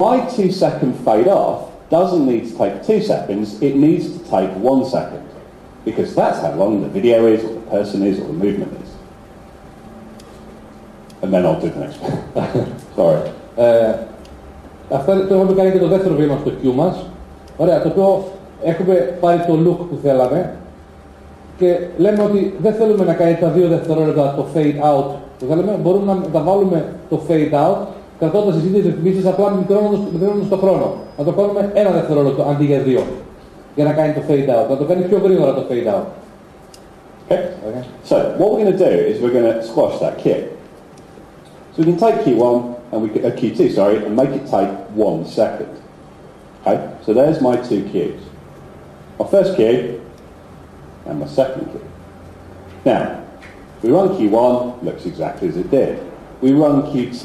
My 2-second fade off doesn't need to take 2 seconds, it needs to take 1 second. Because that's how long the video is, or the person is, or the movement is. And then I'll do the next one. Sorry. Αυτό το έχουμε κάνει και το δεύτερο βήμα στο Q μας. Ωραία, το οποίο έχουμε πάρει το look που θέλαμε και λέμε ότι δεν θέλουμε να κάνει τα 2 δευτερόλεπτα το fade out που θέλουμε, μπορούμε να τα βάλουμε το fade out κρατώντας τις ίδιες ρυθμίσεις, απλά μικρώνοντας το χρόνο. Να το κάνουμε 1 δευτερόλεπτο αντί για 2 για να κάνει το fade out, να το κάνει πιο γρήγορα το fade out. Okay. So what we're going to do is we're going to squash that Q. So we can take Q1 and Q2, sorry, and make it take 1 second. Okay, so there's my 2 Qs. My first Q and my second Q. Now, we run Q1, looks exactly as it did. We run Q2,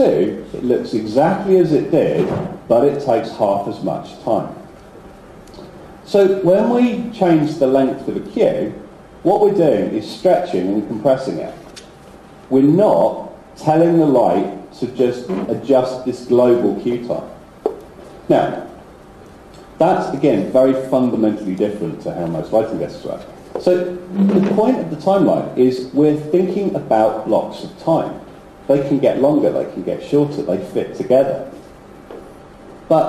it looks exactly as it did, but it takes half as much time. So when we change the length of a Q, what we're doing is stretching and compressing it. We're not telling the light to just adjust this global Q time. Now, that's, again, very fundamentally different to how most lighting guesses work. So the point of the timeline is we're thinking about blocks of time. They can get longer, they can get shorter, they fit together. But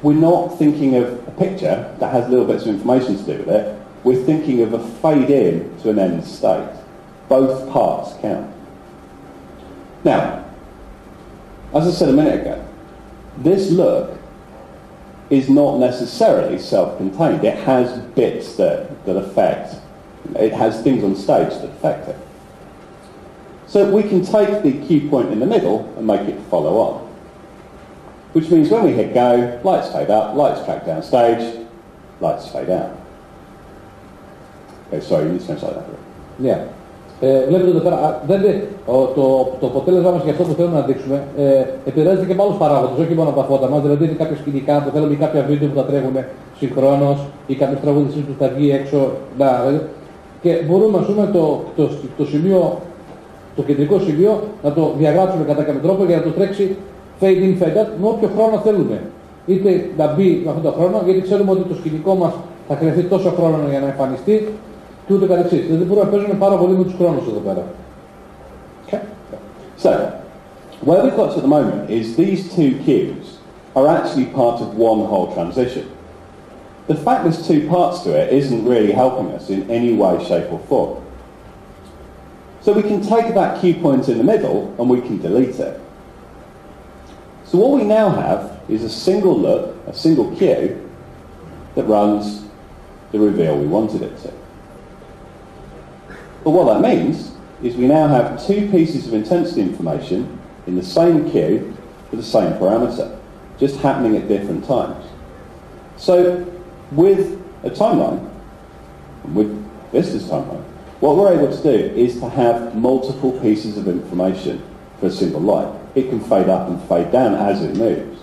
we're not thinking of a picture that has little bits of information to do with it. We're thinking of a fade in to an end state. Both parts count. Now, as I said a minute ago, this look is not necessarily self-contained. It has bits that affect, it has things on stage that affect it. So we can take the cue point in the middle and make it follow on. Which means when we hit go, lights fade up, lights track down stage, lights fade out. Okay, sorry, you need to translate that. Yeah. Βλέπετε εδώ πέρα, το αποτέλεσμα μας για αυτό που θέλουμε να δείξουμε επηρεάζεται και με άλλους παράγοντες, όχι μόνο από τα φώτα μας. Δηλαδή είναι κάποια σκηνικά που θέλουμε ή κάποια βίντεο που θα τρέχουν συγχρόνως ή κάποιες τραγούδες που θα βγει έξω. Και μπορούμε ας πούμε το κεντρικό σημείο να το διαγράψουμε κατά κάποιο τρόπο για να το τρέξει fade in, fade out με όποιο χρόνο θέλουμε. Είτε να μπει με αυτόν τον χρόνο, γιατί ξέρουμε ότι το σκηνικό μας θα χρειαστεί τόσο χρόνο για να εμφανιστεί. Και ούτε καθεξής. Δηλαδή μπορούμε να παίζουμε πάρα πολύ με τους χρόνους εδώ πέρα. Okay. So, where we've got to at the moment is these 2 cues are actually part of one whole transition. The fact there's 2 parts to it isn't really helping us in any way, shape or form. So we can take that cue point in the middle and we can delete it. So what we now have is a single look, a single cue that runs the reveal we wanted it to. But what that means is we now have 2 pieces of intensity information in the same cue with the same parameter, just happening at different times. So with a timeline, with Vista's timeline, what we're able to do is to have multiple pieces of information for a single light. It can fade up and fade down as it moves.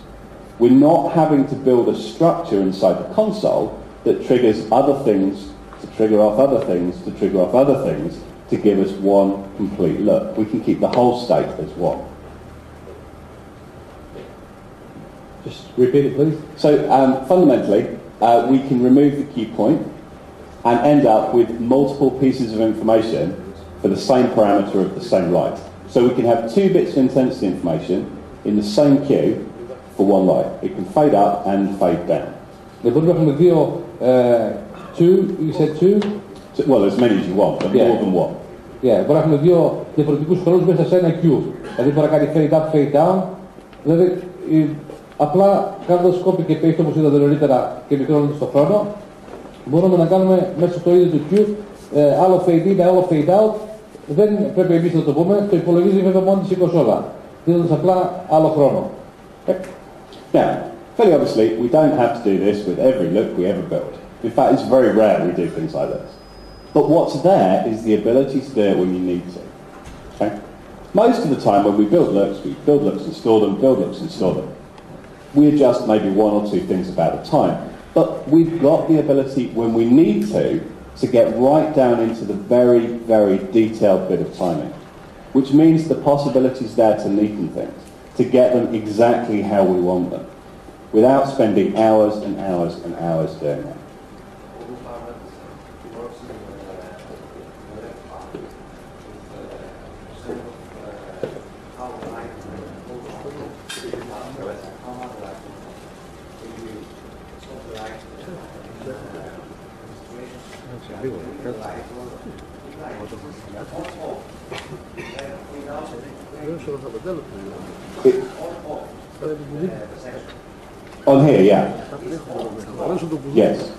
We're not having to build a structure inside the console that triggers other things to trigger off other things, to trigger off other things, to give us one complete look. We can keep the whole state as one. Just repeat it, please. So fundamentally, we can remove the cue point and end up with multiple pieces of information for the same parameter of the same light. So we can have 2 bits of intensity information in the same cue for one light. It can fade up and fade down. Λοιπόν, έχουμε 2, you said 2? Well, as many as you want, but more than one. Yeah, μπορεί να έχουμε 2 διαφορετικούς χρόνους μέσα σε ένα Q. Δηλαδή μπορεί να κάνει fade up, fade down. Δηλαδή, απλά κάνοντας copy και paste όπως είδατε νωρίτερα και μικρώνοντας το χρόνο, μπορούμε να κάνουμε μέσα στο ίδιο του Q άλλο fade in, άλλο fade out. Δεν πρέπει εμείς να το πούμε, το υπολογίζει βέβαια μόνο τη 20 ώρα. Δίνοντας απλά άλλο χρόνο. Okay. Now, fairly obviously, we don't have to do this with every look we ever build. In fact, it's very rare we do things like this. But what's there is the ability to do it when you need to. Okay? Most of the time when we build looks and store them, build looks and store them. We adjust maybe 1 or 2 things about a time. But we've got the ability, when we need to get right down into the very, very detailed bit of timing. Which means the possibilities there to neaten things, to get them exactly how we want them. without spending hours and hours and hours doing that. On here, yeah. Yes.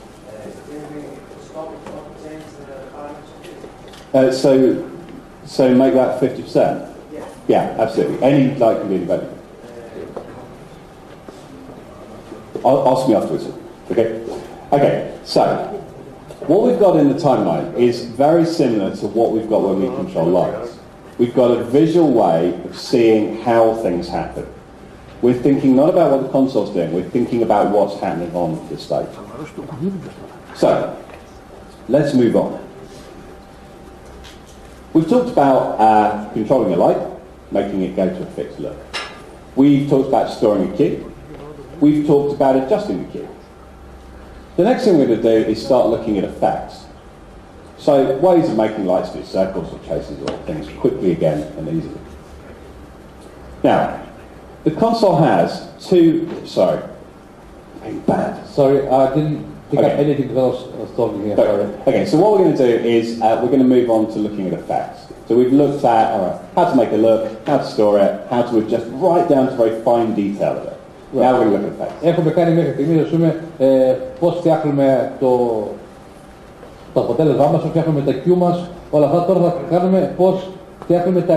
So make that 50%? Yeah, absolutely. Any light can be developed. Ask me afterwards. Okay? Okay, so what we've got in the timeline is very similar to what we've got when we control lights. We've got a visual way of seeing how things happen. We're thinking not about what the console's doing, we're thinking about what's happening on the stage. So, let's move on. We've talked about controlling a light, making it go to a fixed look. We've talked about storing a key. We've talked about adjusting the key. The next thing we're going to do is start looking at effects. So, ways of making lights do circles or chases or things quickly again and easily. Now, the console has two, sorry, bad. Sorry, I didn't pick up anything that I was talking here. Sorry. Okay, so what we're going to do is we're going to move on to looking at effects. So we've looked at how to make a look, how to store it, how to adjust right down to very fine detail of it. Right. Now we're going to look at effects. Έχουμε κάνει μέχρι στιγμής πώς φτιάχνουμε το αποτέλεσμά μας, πώς φτιάχνουμε τα Q μας, όλα αυτά. Τώρα θα κάνουμε πώς φτιάχνουμε τα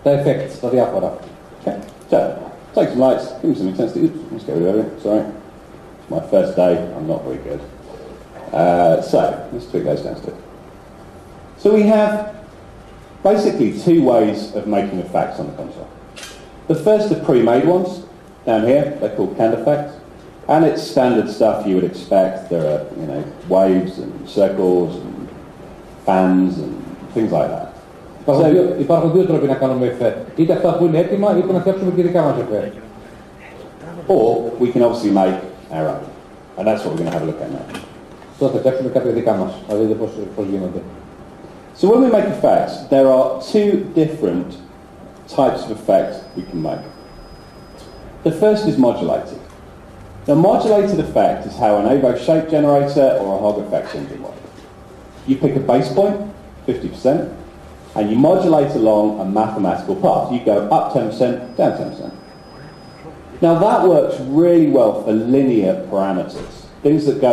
effects, τα διάφορα. Okay. So, take some lights, give me some intensity. Oops, let's get rid of it, sorry. It's my first day, I'm not very good. So, let's tweak those down still. So we have basically two ways of making effects on the console. The first are pre-made ones, down here, they're called canned effects. And it's standard stuff you would expect. There are, waves and circles and fans and things like that. Υπάρχουν δύο τρόποι να κάνουμε εφέ. Είτε αυτά που είναι έτοιμα, είτε να φτιάξουμε και δικά μας εφέ. Or we can obviously make our own. And that's what we're going to have a look at now. Τώρα θα φτιάξουμε κάποια δικά μας. Θα δείτε πώς γίνονται. So when we make effects, there are two different types of effects we can make. The first is modulated. The modulated effect is how an Avo shape generator or a hog effects engine works. You pick a base point, 50%, and you modulate along a mathematical path. You go up 10%, down 10%. Now that works really well for linear parameters, things that go